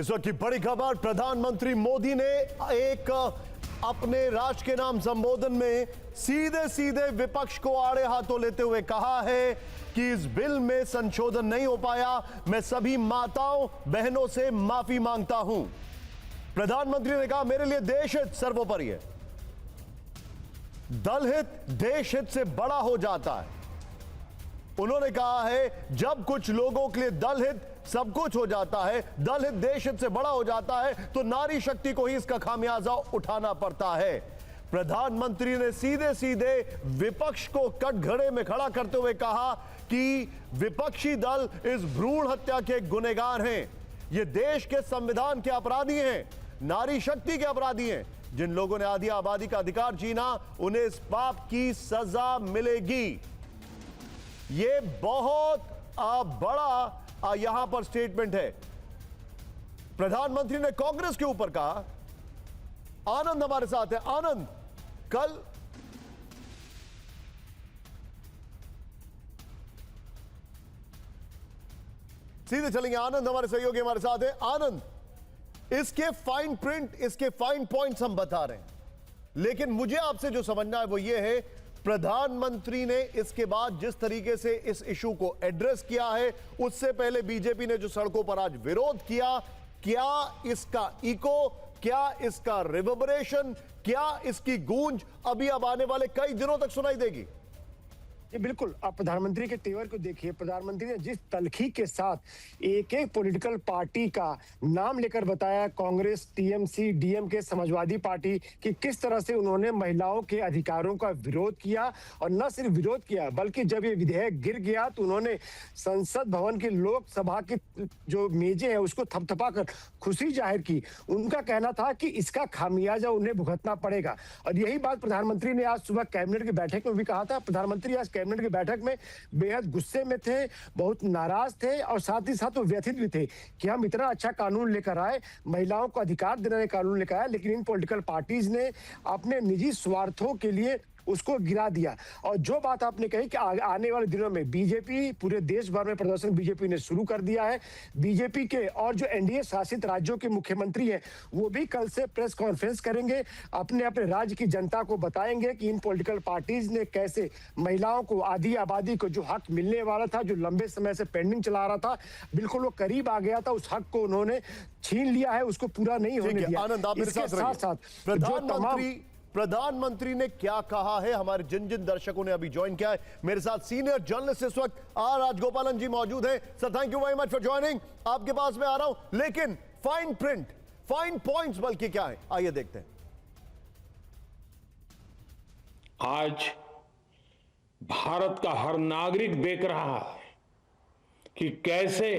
इस वक्त की बड़ी खबर, प्रधानमंत्री मोदी ने एक अपने राष्ट्र के नाम संबोधन में सीधे सीधे विपक्ष को आड़े हाथों लेते हुए कहा है कि इस बिल में संशोधन नहीं हो पाया। मैं सभी माताओं बहनों से माफी मांगता हूं। प्रधानमंत्री ने कहा, मेरे लिए देश हित सर्वोपरि है। दल हित देश हित से बड़ा हो जाता है। उन्होंने कहा है, जब कुछ लोगों के लिए दल हित सब कुछ हो जाता है, दल हित देश हित से बड़ा हो जाता है, तो नारी शक्ति को ही इसका खामियाजा उठाना पड़ता है। प्रधानमंत्री ने सीधे सीधे विपक्ष को कटघरे में खड़ा करते हुए कहा कि विपक्षी दल इस भ्रूण हत्या के गुनहगार हैं। ये देश के संविधान के अपराधी हैं, नारी शक्ति के अपराधी हैं। जिन लोगों ने आधी आबादी का अधिकार छीना, उन्हें इस पाप की सजा मिलेगी। ये बहुत बड़ा यहां पर स्टेटमेंट है। प्रधानमंत्री ने कांग्रेस के ऊपर कहा। आनंद हमारे साथ है। आनंद, कल सीधे चलेंगे। आनंद हमारे सहयोगी हमारे साथ है। आनंद, इसके फाइन प्रिंट, इसके फाइन पॉइंट्स हम बता रहे हैं, लेकिन मुझे आपसे जो समझना है वो ये है, प्रधानमंत्री ने इसके बाद जिस तरीके से इस इशू को एड्रेस किया है, उससे पहले बीजेपी ने जो सड़कों पर आज विरोध किया, क्या इसका इको, क्या इसका रिवर्बरेशन, क्या इसकी गूंज अभी अब आने वाले कई दिनों तक सुनाई देगी? ये बिल्कुल, आप प्रधानमंत्री के तेवर को देखिए। प्रधानमंत्री ने जिस तलखी के साथ एक एक पॉलिटिकल पार्टी का नाम लेकर बताया, Congress, TMC, DMK, Samajwadi party, कि किस तरह से उन्होंने महिलाओं के अधिकारों का विरोध किया। और न सिर्फ विरोध किया, बल्कि जब ये विधेयक गिर गया तो उन्होंने संसद भवन की लोकसभा की जो मेजें हैं उसको थपथपाकर खुशी जाहिर की। उनका कहना था कि इसका खामियाजा उन्हें भुगतना पड़ेगा। और यही बात प्रधानमंत्री ने आज सुबह कैबिनेट की बैठक में भी कहा था। प्रधानमंत्री आज कैबिनेट की बैठक में बेहद गुस्से में थे, बहुत नाराज थे, और साथ ही साथ वो व्यथित भी थे कि हम इतना अच्छा कानून लेकर आए, महिलाओं को अधिकार देने वाले कानून लेकर आए, लेकिन इन पॉलिटिकल पार्टीज ने अपने निजी स्वार्थों के लिए उसको गिरा दिया। और जो बात आपने कही कि आने वाले दिनों में बीजेपी, पूरे देश भर में प्रदर्शन बीजेपी ने शुरू कर दिया है। बीजेपी के और जो एनडीए शासित राज्यों के मुख्यमंत्री हैं, वो भी कल से प्रेस कॉन्फ्रेंस करेंगे, अपने अपने राज्य की जनता को बताएंगे कि इन पॉलिटिकल पार्टीज ने कैसे महिलाओं को, आधी आबादी को जो हक मिलने वाला था, जो लंबे समय से पेंडिंग चला रहा था, बिल्कुल वो करीब आ गया था, उस हक को उन्होंने छीन लिया है, उसको पूरा नहीं होने दिया। आनंद, आप मेरे साथ साथ प्रधानमंत्री ने क्या कहा है, हमारे जिन जिन दर्शकों ने अभी ज्वाइन किया है, मेरे साथ सीनियर जर्नलिस्ट इस वक्त आर राजगोपालन जी मौजूद हैं। Sir, thank you very much for joining. आपके पास मैं आ रहा हूं, लेकिन फाइन प्रिंट, फाइन पॉइंट्स बल्कि क्या है, आइए देखते हैं। आज भारत का हर नागरिक देख रहा है कि कैसे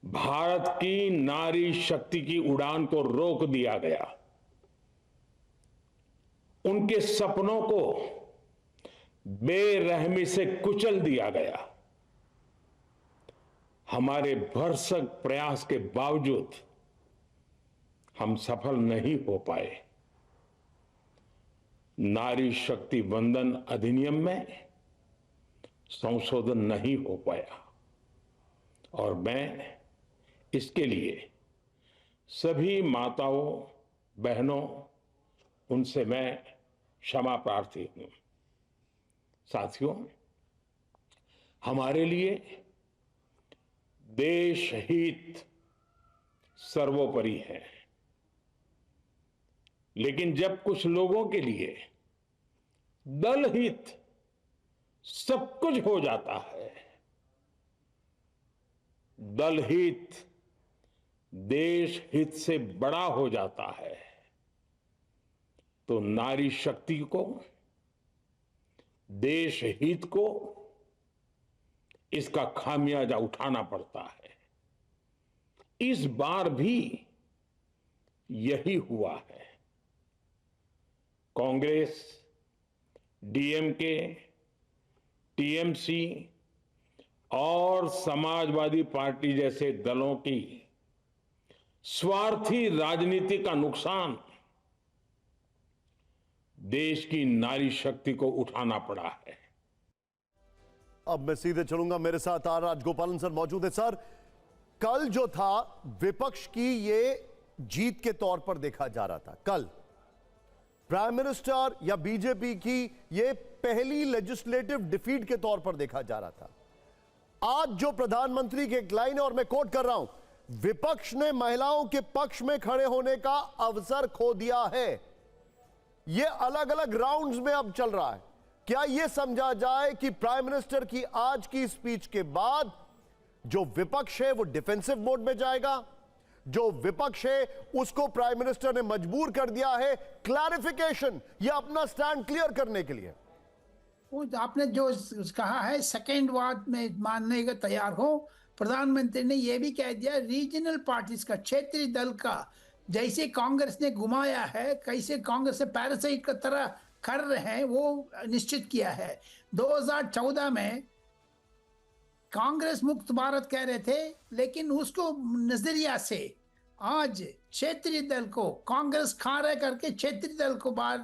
भारत की नारी शक्ति की उड़ान को रोक दिया गया, उनके सपनों को बेरहमी से कुचल दिया गया। हमारे भरसक प्रयास के बावजूद हम सफल नहीं हो पाए। नारी शक्ति वंदन अधिनियम में संशोधन नहीं हो पाया, और मैं इसके लिए सभी माताओं, बहनों, उनसे मैं क्षमा प्रार्थी हूं। साथियों, हमारे लिए देश हित सर्वोपरि है, लेकिन जब कुछ लोगों के लिए दल हित सब कुछ हो जाता है, दल हित देश हित से बड़ा हो जाता है, तो नारी शक्ति को, देश हित को इसका खामियाजा उठाना पड़ता है। इस बार भी यही हुआ है। कांग्रेस, डीएमके, टीएमसी और समाजवादी पार्टी जैसे दलों की स्वार्थी राजनीति का नुकसान देश की नारी शक्ति को उठाना पड़ा है। अब मैं सीधे चलूंगा, मेरे साथ आर राजगोपालन सर मौजूद है। सर, कल जो था विपक्ष की ये जीत के तौर पर देखा जा रहा था। कल प्राइम मिनिस्टर या बीजेपी की ये पहली लेजिस्लेटिव डिफीट के तौर पर देखा जा रहा था। आज जो प्रधानमंत्री की एक लाइन है और मैं कोट कर रहा हूं, विपक्ष ने महिलाओं के पक्ष में खड़े होने का अवसर खो दिया है। यह अलग अलग राउंड्स में अब चल रहा है। क्या यह समझा जाए कि प्राइम मिनिस्टर की आज की स्पीच के बाद जो विपक्ष है वो डिफेंसिव मोड में जाएगा? जो विपक्ष है उसको प्राइम मिनिस्टर ने मजबूर कर दिया है क्लैरिफिकेशन या अपना स्टैंड क्लियर करने के लिए? वो आपने जो कहा है सेकेंड वार्ड में मानने का तैयार हो। प्रधानमंत्री ने यह भी कह दिया रीजनल पार्टीज का, क्षेत्रीय दल का जैसे कांग्रेस ने घुमाया है, कैसे कांग्रेस से पैरासाइट की तरह कर रहे हैं वो निश्चित किया है। 2014 में कांग्रेस मुक्त भारत कह रहे थे, लेकिन उसको नजरिया से आज क्षेत्रीय दल को कांग्रेस खा रहे करके क्षेत्रीय दल को बाहर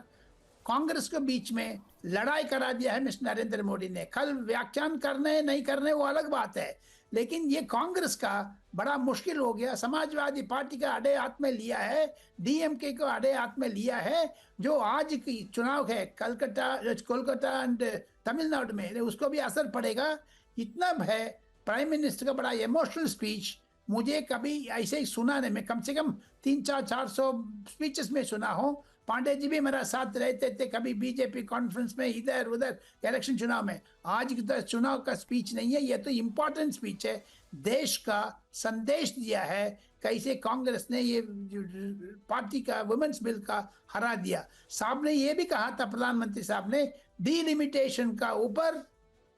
कांग्रेस के बीच में लड़ाई करा दिया है मिस्टर नरेंद्र मोदी ने। कल व्याख्यान करने नहीं करने वो अलग बात है, लेकिन ये कांग्रेस का बड़ा मुश्किल हो गया। समाजवादी पार्टी का अड़े हाथ में लिया है, डीएमके को अड़े हाथ में लिया है। जो आज की चुनाव है कोलकाता एंड तमिलनाडु में, उसको भी असर पड़ेगा। इतना है प्राइम मिनिस्टर का बड़ा इमोशनल स्पीच मुझे कभी ऐसे ही सुना नहीं। मैं कम से कम 300-400 स्पीचेस में सुना हूँ। पांडे जी भी मेरा साथ रहते थे कभी बीजेपी कॉन्फ्रेंस में, इधर उधर इलेक्शन चुनाव में। आज की तो चुनाव का स्पीच नहीं है, ये तो इम्पोर्टेंट स्पीच है। देश का संदेश दिया है कैसे कांग्रेस ने ये पार्टी का वुमेन्स बिल का हरा दिया। साहब ने ये भी कहा था, प्रधानमंत्री साहब ने, डीलिमिटेशन का ऊपर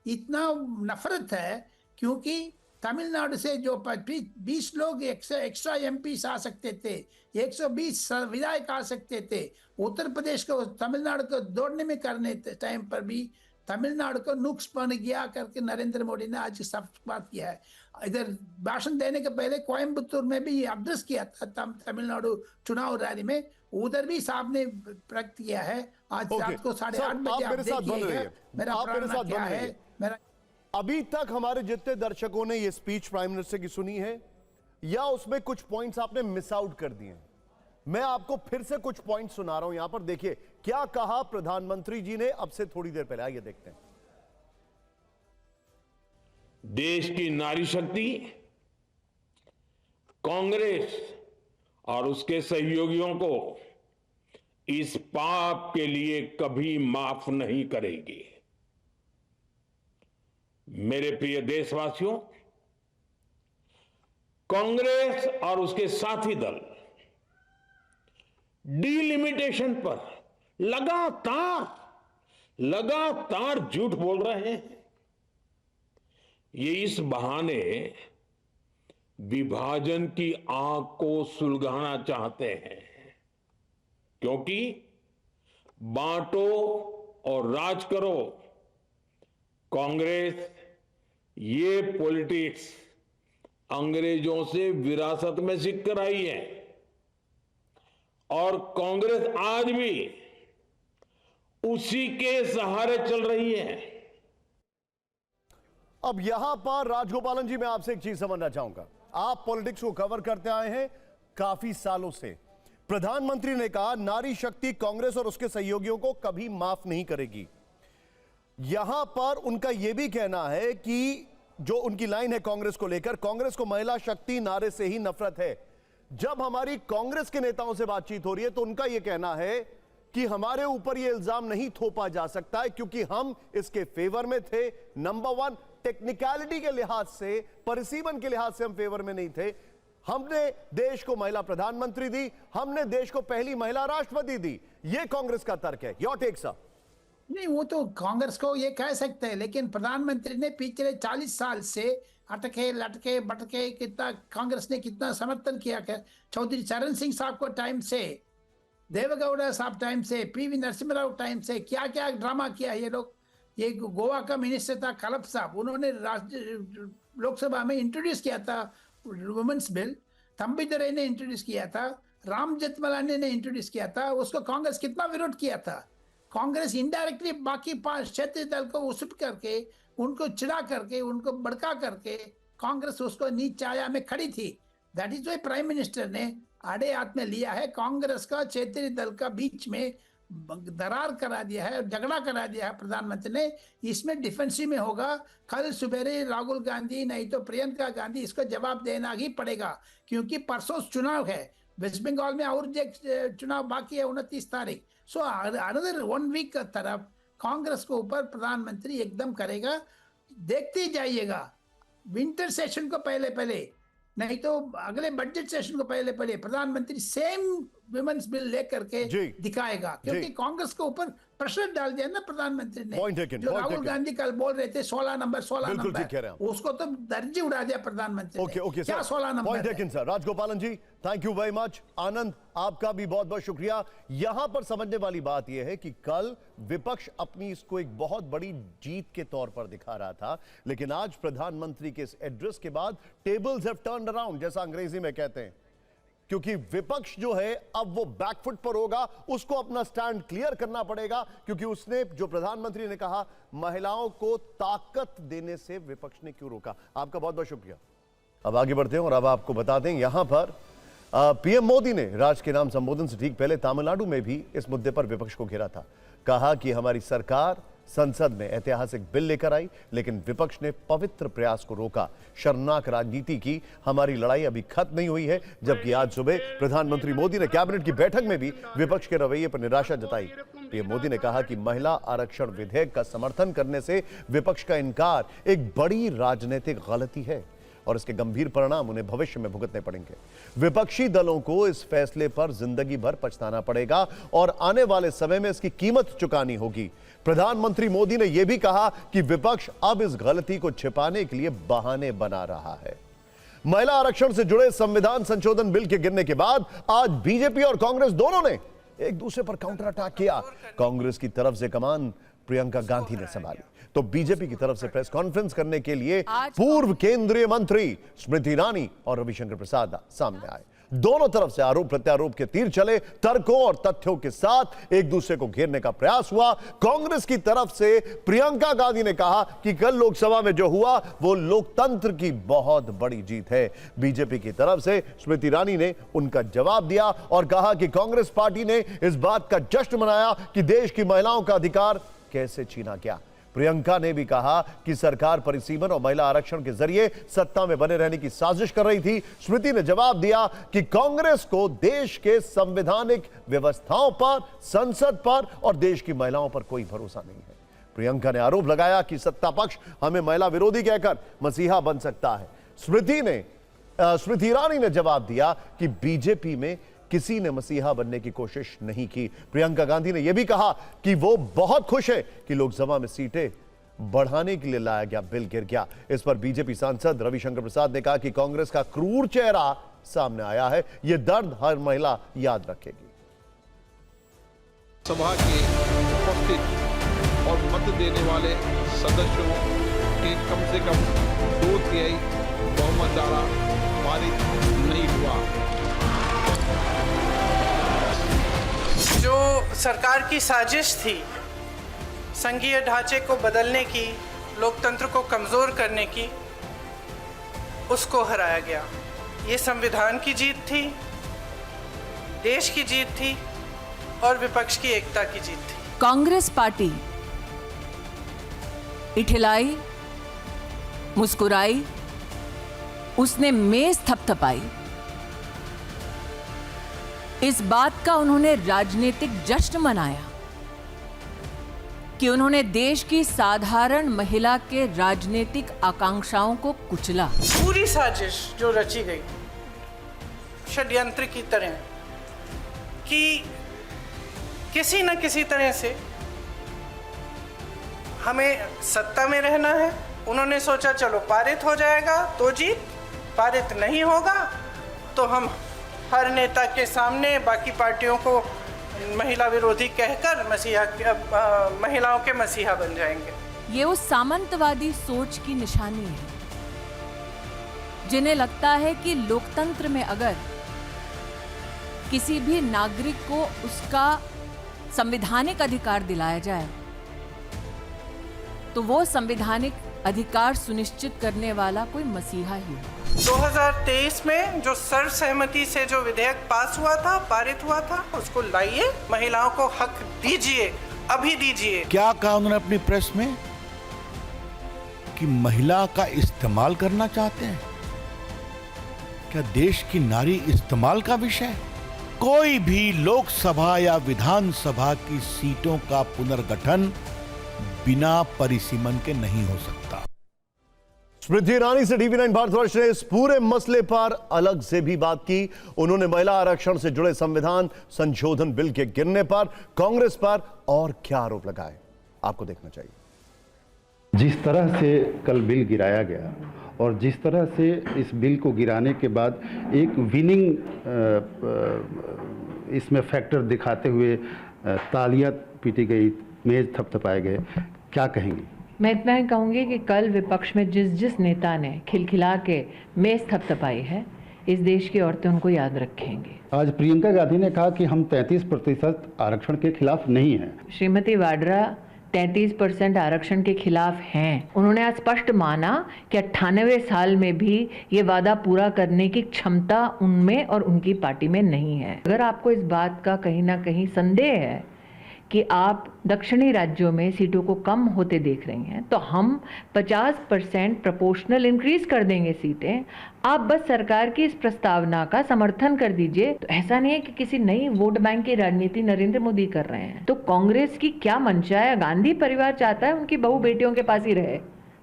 इतना नफरत है क्योंकि तमिलनाडु से जो 20 लोग एक्स्ट्रा एमपी आ सकते थे, 120 विधायक आ सकते थे। उत्तर प्रदेश को तमिलनाडु को दौड़ने में करने टाइम पर भी तमिलनाडु को नुक्स बन गया करके नरेंद्र मोदी ने आज सब बात किया है। इधर भाषण देने के पहले कोयम्बतूर में भी एड्रेस किया था तमिलनाडु चुनाव रैली में, उधर भी साहब ने व्यक्त किया है। आज रात को 8:30 बजे आप देखिएगा मेरा प्रणा क्या है। अभी तक हमारे जितने दर्शकों ने यह स्पीच प्राइम मिनिस्टर की सुनी है या उसमें कुछ पॉइंट्स आपने मिस आउट कर दिए हैं? मैं आपको फिर से कुछ पॉइंट्स सुना रहा हूं। यहां पर देखिए क्या कहा प्रधानमंत्री जी ने अब से थोड़ी देर पहले। आइए देखते हैं। देश की नारी शक्ति कांग्रेस और उसके सहयोगियों को इस पाप के लिए कभी माफ नहीं करेगी। मेरे प्रिय देशवासियों, कांग्रेस और उसके साथी दल डीलिमिटेशन पर लगातार झूठ बोल रहे हैं। ये इस बहाने विभाजन की आग को सुलगाना चाहते हैं, क्योंकि बांटो और राज करो कांग्रेस ये पॉलिटिक्स अंग्रेजों से विरासत में सीख कर आई है और कांग्रेस आज भी उसी के सहारे चल रही है। अब यहां पर राजगोपालन जी, मैं आपसे एक चीज समझना चाहूंगा। आप पॉलिटिक्स को कवर करते आए हैं काफी सालों से। प्रधानमंत्री ने कहा नारी शक्ति कांग्रेस और उसके सहयोगियों को कभी माफ नहीं करेगी। यहां पर उनका यह भी कहना है कि जो उनकी लाइन है कांग्रेस को लेकर, कांग्रेस को महिला शक्ति नारे से ही नफरत है। जब हमारी कांग्रेस के नेताओं से बातचीत हो रही है तो उनका यह कहना है कि हमारे ऊपर यह इल्जाम नहीं थोपा जा सकता है क्योंकि हम इसके फेवर में थे। नंबर 1, टेक्निकलिटी के लिहाज से, परिसीमन के लिहाज से हम फेवर में नहीं थे। हमने देश को महिला प्रधानमंत्री दी, हमने देश को पहली महिला राष्ट्रपति दी। यह कांग्रेस का तर्क है। Your take sir. नहीं, वो तो कांग्रेस को ये कह सकते हैं, लेकिन प्रधानमंत्री ने पिछले 40 साल से अटके लटके बटके कितना कांग्रेस ने कितना समर्थन किया। चौधरी चरण सिंह साहब को टाइम से, देवेगौड़ा साहब टाइम से, पीवी नरसिम्हा राव टाइम से क्या क्या ड्रामा किया ये लोग। ये गोवा का मिनिस्टर था कलप साहब, उन्होंने लोकसभा में इंट्रोड्यूस किया था वुमेन्स बिल। तंबिदुरई ने इंट्रोड्यूस किया था, राम जेठमलानी ने इंट्रोड्यूस किया था। उसको कांग्रेस कितना विरोध किया था। कांग्रेस इनडायरेक्टली बाकी 5 क्षेत्रीय दल को उसट करके, उनको चिढ़ा करके, उनको भड़का करके कांग्रेस उसको नीच छाया में खड़ी थी। That is why prime minister ने आड़े हाथ में लिया है, कांग्रेस का क्षेत्रीय दल का बीच में दरार करा दिया है, झगड़ा करा दिया है प्रधानमंत्री ने। इसमें डिफेंसिव में होगा। कल सुबेरे राहुल गांधी नहीं तो प्रियंका गांधी इसको जवाब देना ही पड़ेगा, क्योंकि परसों चुनाव है वेस्ट बंगाल में और चुनाव बाकी है 29 तारीख। सो अनदर 1 वीक का तरफ कांग्रेस को ऊपर प्रधानमंत्री एकदम करेगा। देखते जाइएगा, विंटर सेशन को पहले नहीं तो अगले बजट सेशन को पहले प्रधानमंत्री सेम विमेंस बिल लेकर के दिखाएगा, क्योंकि कांग्रेस के ऊपर प्रेशर डाल दिया ना प्रधानमंत्री ने। जो राहुल गांधी कल बोल रहे थे 16 नंबर उसको तो दर्जी उड़ा दिया प्रधानमंत्री ने। क्या 16 number sir. Rajagopalan ji, thank you very much. Anand, आपका भी बहुत बहुत शुक्रिया। यहां पर समझने वाली बात यह है कि कल विपक्ष अपनी इसको एक बहुत बड़ी जीत के तौर पर दिखा रहा था, लेकिन आज प्रधानमंत्री के इस एड्रेस के बाद टेबल्स हैव टर्न्ड अराउंड, जैसा अंग्रेजी में कहते हैं, क्योंकि विपक्ष जो है अब वो बैकफुट पर होगा। उसको अपना स्टैंड क्लियर करना पड़ेगा, क्योंकि उसने जो प्रधानमंत्री ने कहा महिलाओं को ताकत देने से विपक्ष ने क्यों रोका। आपका बहुत बहुत शुक्रिया। अब आगे बढ़ते हैं और अब आपको बता दें, यहां पर पीएम मोदी ने राष्ट्र के नाम संबोधन से ठीक पहले तमिलनाडु में भी इस मुद्दे पर विपक्ष को घेरा था। कहा कि हमारी सरकार संसद में ऐतिहासिक बिल लेकर आई, लेकिन विपक्ष ने पवित्र प्रयास को रोका। शर्मनाक राजनीति की हमारी लड़ाई अभी खत्म नहीं हुई है। जबकि आज सुबह प्रधानमंत्री मोदी ने कैबिनेट की बैठक में भी विपक्ष के रवैये पर निराशा जताई। पीएम मोदी ने कहा कि महिला आरक्षण विधेयक का समर्थन करने से विपक्ष का इनकार एक बड़ी राजनीतिक गलती है और इसके गंभीर परिणाम उन्हें भविष्य में भुगतने पड़ेंगे। विपक्षी दलों को इस फैसले पर जिंदगी भर पछताना पड़ेगा और आने वाले समय में इसकी कीमत चुकानी होगी। प्रधानमंत्री मोदी ने यह भी कहा कि विपक्ष अब इस गलती को छिपाने के लिए बहाने बना रहा है। महिला आरक्षण से जुड़े संविधान संशोधन बिल के गिरने के बाद आज बीजेपी और कांग्रेस दोनों ने एक दूसरे पर काउंटर अटैक किया। कांग्रेस की तरफ से कमान प्रियंका गांधी ने संभाली, तो बीजेपी की तरफ से प्रेस कॉन्फ्रेंस करने के लिए पूर्व केंद्रीय मंत्री स्मृति ईरानी और रविशंकर प्रसाद सामने आए। दोनों तरफ से आरोप प्रत्यारोप के तीर चले, तर्कों और तथ्यों के साथ एक दूसरे को घेरने का प्रयास हुआ। कांग्रेस की तरफ से प्रियंका गांधी ने कहा कि कल लोकसभा में जो हुआ वो लोकतंत्र की बहुत बड़ी जीत है। बीजेपी की तरफ से स्मृति ईरानी ने उनका जवाब दिया और कहा कि कांग्रेस पार्टी ने इस बात का जश्न मनाया कि देश की महिलाओं का अधिकार कैसे छीना गया। प्रियंका ने भी कहा कि सरकार परिसीमन और महिला आरक्षण के जरिए सत्ता में बने रहने की साजिश कर रही थी। स्मृति ने जवाब दिया कि कांग्रेस को देश के संवैधानिक व्यवस्थाओं पर, संसद पर और देश की महिलाओं पर कोई भरोसा नहीं है। प्रियंका ने आरोप लगाया कि सत्ता पक्ष हमें महिला विरोधी कहकर मसीहा बन सकता है। स्मृति ईरानी ने जवाब दिया कि बीजेपी में किसी ने मसीहा बनने की कोशिश नहीं की। प्रियंका गांधी ने यह भी कहा कि वो बहुत खुश है कि लोकसभा में सीटें बढ़ाने के लिए लाया गया बिल गिर गया। इस पर बीजेपी सांसद रविशंकर प्रसाद ने कहा कि कांग्रेस का क्रूर चेहरा सामने आया है, यह दर्द हर महिला याद रखेगी। सभा के उपस्थित और मत देने वाले सदस्यों के कम से कम 2/3 बहुमत द्वारा पारित नहीं हुआ। जो सरकार की साजिश थी संघीय ढांचे को बदलने की, लोकतंत्र को कमजोर करने की, उसको हराया गया। ये संविधान की जीत थी, देश की जीत थी और विपक्ष की एकता की जीत थी। कांग्रेस पार्टी इठिलाई, मुस्कुराई, उसने मेज थपथपाई। इस बात का उन्होंने राजनीतिक जश्न मनाया कि उन्होंने देश की साधारण महिला के राजनीतिक आकांक्षाओं को कुचला। पूरी साजिश जो रची गई षड्यंत्र की तरह कि किसी न किसी तरह से हमें सत्ता में रहना है। उन्होंने सोचा चलो पारित हो जाएगा तो जीत, पारित नहीं होगा तो हम हर नेता के सामने बाकी पार्टियों को महिला विरोधी कहकर महिलाओं के मसीहा बन जाएंगे। ये उस सामंतवादी सोच की निशानी है जिन्हें लगता है कि लोकतंत्र में अगर किसी भी नागरिक को उसका संवैधानिक अधिकार दिलाया जाए तो वो संवैधानिक अधिकार सुनिश्चित करने वाला कोई मसीहा ही हो। 2023 में जो सर्वसहमति से जो विधेयक पास हुआ था, पारित हुआ था, उसको लाइए, महिलाओं को हक दीजिए, अभी दीजिए। क्या कहा उन्होंने अपनी प्रेस में कि महिला का इस्तेमाल करना चाहते हैं? क्या देश की नारी इस्तेमाल का विषय है? कोई भी लोकसभा या विधानसभा की सीटों का पुनर्गठन बिना परिसीमन के नहीं हो सकता। स्मृति ईरानी से TV9 भारतवर्ष ने इस पूरे मसले पर अलग से भी बात की। उन्होंने महिला आरक्षण से जुड़े संविधान संशोधन बिल के गिरने पर कांग्रेस पर और क्या आरोप लगाए, आपको देखना चाहिए। जिस तरह से कल बिल गिराया गया और जिस तरह से इस बिल को गिराने के बाद एक विनिंग इसमें फैक्टर दिखाते हुए तालियां पीटी गई, मेज थपथपाए गए, क्या कहेंगी? मैं इतना ही कहूँगी कि कल विपक्ष में जिस नेता ने खिलखिला के मेज थपथपाई है, इस देश की औरतें उनको याद रखेंगी। आज प्रियंका गांधी ने कहा कि हम 33% आरक्षण के खिलाफ नहीं हैं। श्रीमती वाड्रा 33% आरक्षण के खिलाफ हैं। उन्होंने आज स्पष्ट माना कि 98 साल में भी ये वादा पूरा करने की क्षमता उनमें और उनकी पार्टी में नहीं है। अगर आपको इस बात का कहीं ना कहीं संदेह है कि आप दक्षिणी राज्यों में सीटों को कम होते देख रही हैं, तो हम 50% प्रोपोर्शनल इंक्रीज कर देंगे सीटें। आप बस सरकार की इस प्रस्तावना का समर्थन कर दीजिए। तो ऐसा नहीं है कि किसी नई वोट बैंक की राजनीति नरेंद्र मोदी कर रहे हैं। तो कांग्रेस की क्या मंशा है? गांधी परिवार चाहता है उनकी बहू बेटियों के पास ही रहे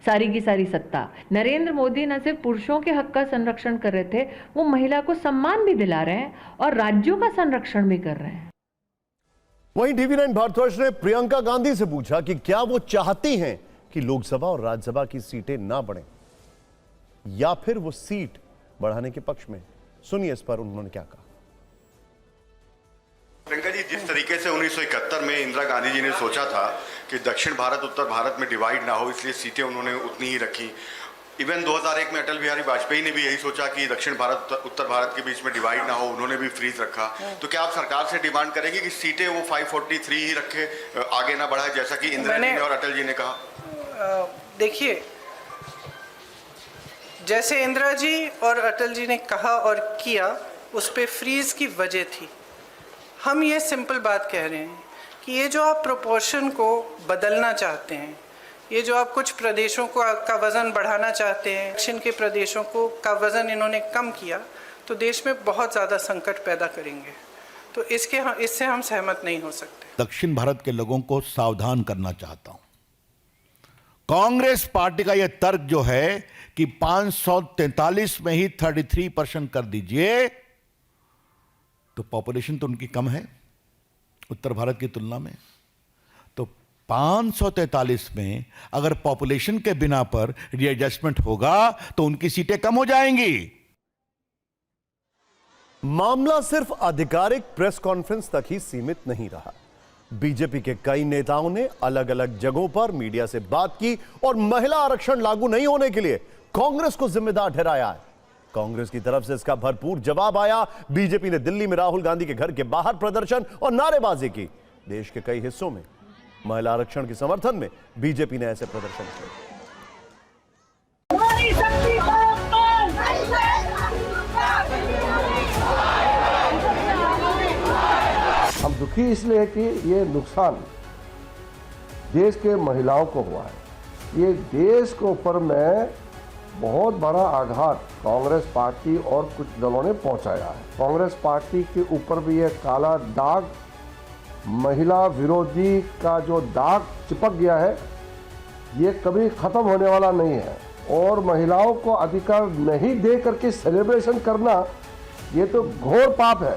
सारी की सारी सत्ता। नरेंद्र मोदी न सिर्फ पुरुषों के हक का संरक्षण कर रहे थे, वो महिला को सम्मान भी दिला रहे हैं और राज्यों का संरक्षण भी कर रहे हैं। वहीं TV9 भारतवर्ष ने प्रियंका गांधी से पूछा कि क्या वो चाहती हैं कि लोकसभा और राज्यसभा की सीटें ना बढ़ें या फिर वो सीट बढ़ाने के पक्ष में। सुनिए इस पर उन्होंने क्या कहा। प्रियंका जी, जिस तरीके से 1971 में इंदिरा गांधी जी ने सोचा था कि दक्षिण भारत उत्तर भारत में डिवाइड ना हो, इसलिए सीटें उन्होंने उतनी ही रखी। इवन 2001 में अटल बिहारी वाजपेयी ने भी यही सोचा कि दक्षिण भारत उत्तर भारत के बीच में डिवाइड ना हो, उन्होंने भी फ्रीज रखा। तो क्या आप सरकार से डिमांड करेंगे कि सीटें वो 543 ही रखे, आगे ना बढ़ाए, जैसा कि इंदिरा जी ने और अटल जी ने कहा? देखिए, जैसे इंदिरा जी और अटल जी ने कहा और किया, उस पे फ्रीज की वजह थी। हम ये सिंपल बात कह रहे हैं कि ये जो आप प्रोपोर्शन को बदलना चाहते हैं, ये जो आप कुछ प्रदेशों को का वज़न बढ़ाना चाहते हैं, दक्षिण के प्रदेशों को का वज़न इन्होंने कम किया, तो देश में बहुत ज़्यादा संकट पैदा करेंगे। तो इससे हम सहमत नहीं हो सकते। दक्षिण भारत के लोगों को सावधान करना चाहता हूं। कांग्रेस पार्टी का यह तर्क जो है कि 543 में ही 33% कर दीजिए, तो पॉपुलेशन तो उनकी कम है उत्तर भारत की तुलना में। तो 543 में अगर पॉपुलेशन के बिना पर रीएडजस्टमेंट होगा तो उनकी सीटें कम हो जाएंगी। मामला सिर्फ आधिकारिक प्रेस कॉन्फ्रेंस तक ही सीमित नहीं रहा। बीजेपी के कई नेताओं ने अलग अलग जगहों पर मीडिया से बात की और महिला आरक्षण लागू नहीं होने के लिए कांग्रेस को जिम्मेदार ठहराया है। कांग्रेस की तरफ से इसका भरपूर जवाब आया। बीजेपी ने दिल्ली में राहुल गांधी के घर के बाहर प्रदर्शन और नारेबाजी की। देश के कई हिस्सों में महिला आरक्षण के समर्थन में बीजेपी ने ऐसे प्रदर्शन किए। हम दुखी इसलिए कि ये नुकसान देश के महिलाओं को हुआ है। ये देश के ऊपर में बहुत बड़ा आघात कांग्रेस पार्टी और कुछ दलों ने पहुंचाया है। कांग्रेस पार्टी के ऊपर भी ये काला दाग, महिला विरोधी का जो दाग चिपक गया है, ये कभी खत्म होने वाला नहीं है। और महिलाओं को अधिकार नहीं दे करके सेलिब्रेशन करना, ये तो घोर पाप है।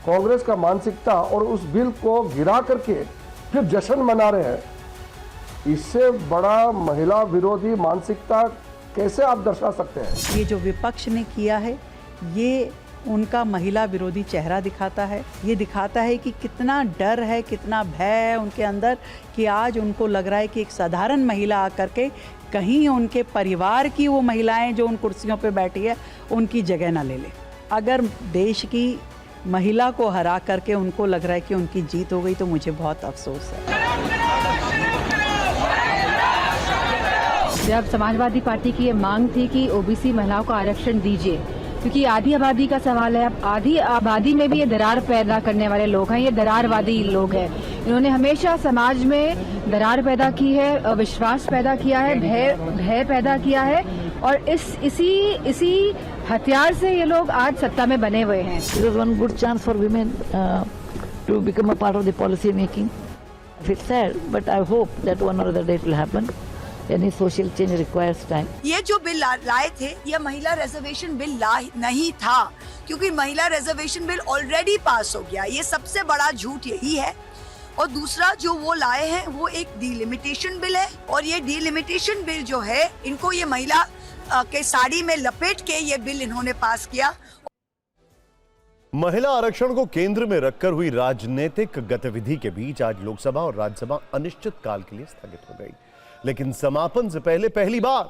कांग्रेस का मानसिकता और उस बिल को गिरा करके फिर जश्न मना रहे हैं, इससे बड़ा महिला विरोधी मानसिकता कैसे आप दर्शा सकते हैं? ये जो विपक्ष ने किया है, ये उनका महिला विरोधी चेहरा दिखाता है। ये दिखाता है कि कितना डर है, कितना भय है उनके अंदर, कि आज उनको लग रहा है कि एक साधारण महिला आकर के कहीं उनके परिवार की वो महिलाएं जो उन कुर्सियों पे बैठी है, उनकी जगह ना ले ले। अगर देश की महिला को हरा करके उनको लग रहा है कि उनकी जीत हो गई, तो मुझे बहुत अफसोस है। जब समाजवादी पार्टी की ये मांग थी कि ओबीसी महिलाओं को आरक्षण दीजिए, क्योंकि आधी आबादी का सवाल है। अब आधी आबादी में भी ये दरार पैदा करने वाले लोग हैं, ये दरारवादी लोग हैं। इन्होंने हमेशा समाज में दरार पैदा की है, अविश्वास पैदा किया है, भय पैदा किया है, और इसी हथियार से ये लोग आज सत्ता में बने हुए हैं। It was one good chance for women to become a part of the policy making. It's sad, but I hope that one or other day it will happen. Any social change requires time. ये जो bill लाए थे, ये महिला reservation bill नहीं था, क्योंकि महिला रिजर्वेशन बिल ऑलरेडी पास हो गया। ये सबसे बड़ा झूठ यही है। और दूसरा जो वो लाए हैं वो एक डिलिमिटेशन बिल है, और ये डिलिमिटेशन बिल जो है, इनको ये महिला के साड़ी में लपेट के ये बिल इन्होंने पास किया। महिला आरक्षण को केंद्र में रखकर हुई राजनीतिक गतिविधि के बीच आज लोकसभा और राज्यसभा अनिश्चित काल के लिए स्थगित हो गई, लेकिन समापन से पहले पहली बार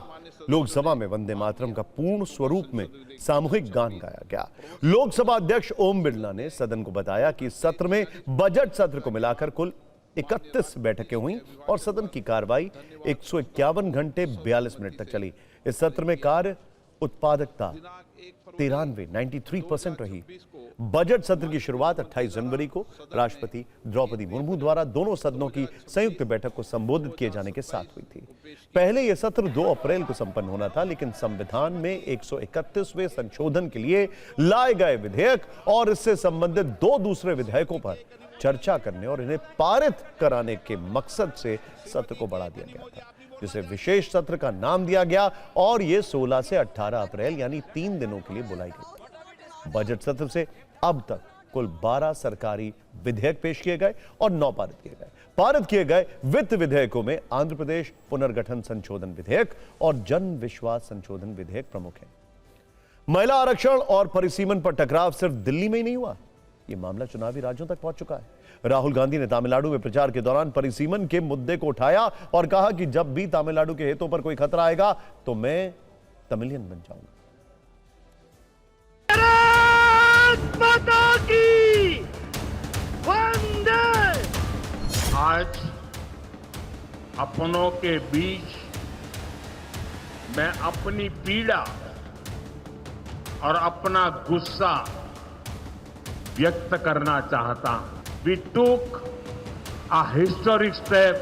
लोकसभा में वंदे मातरम का पूर्ण स्वरूप में सामूहिक गान गाया गया। लोकसभा अध्यक्ष ओम बिरला ने सदन को बताया कि इस सत्र में बजट सत्र को मिलाकर कुल 31 बैठकें हुई और सदन की कार्रवाई 151 घंटे 42 मिनट तक चली। इस सत्र में कार्य उत्पादकता 93% रही। बजट सत्र की शुरुआत 28 जनवरी को राष्ट्रपति द्रौपदी मुर्मू द्वारा दोनों सदनों की संयुक्त बैठक को संबोधित किए जाने के साथ हुई थी। पहले यह सत्र 2 अप्रैल को संपन्न होना था, लेकिन संविधान में 131वें संशोधन के लिए लाए गए विधेयक और इससे संबंधित 2 दूसरे विधेयकों पर चर्चा करने और इन्हें पारित कराने के मकसद से सत्र को बढ़ा दिया गया था, जिसे विशेष सत्र का नाम दिया गया, और यह 16 से 18 अप्रैल यानी 3 दिनों के लिए बुलाई गई। बजट सत्र से अब तक कुल 12 सरकारी विधेयक पेश किए गए और 9 पारित किए गए। पारित किए गए वित्त विधेयकों में आंध्र प्रदेश पुनर्गठन संशोधन विधेयक और जन विश्वास संशोधन विधेयक प्रमुख हैं। महिला आरक्षण और परिसीमन पर टकराव सिर्फ दिल्ली में ही नहीं हुआ, यह मामला चुनावी राज्यों तक पहुंच चुका है। राहुल गांधी ने तमिलनाडु में प्रचार के दौरान परिसीमन के मुद्दे को उठाया और कहा कि जब भी तमिलनाडु के हितों पर कोई खतरा आएगा तो मैं तमिलियन बन जाऊंगा। आज अपनों के बीच मैं अपनी पीड़ा और अपना गुस्सा व्यक्त करना चाहता हूं। We took a historic step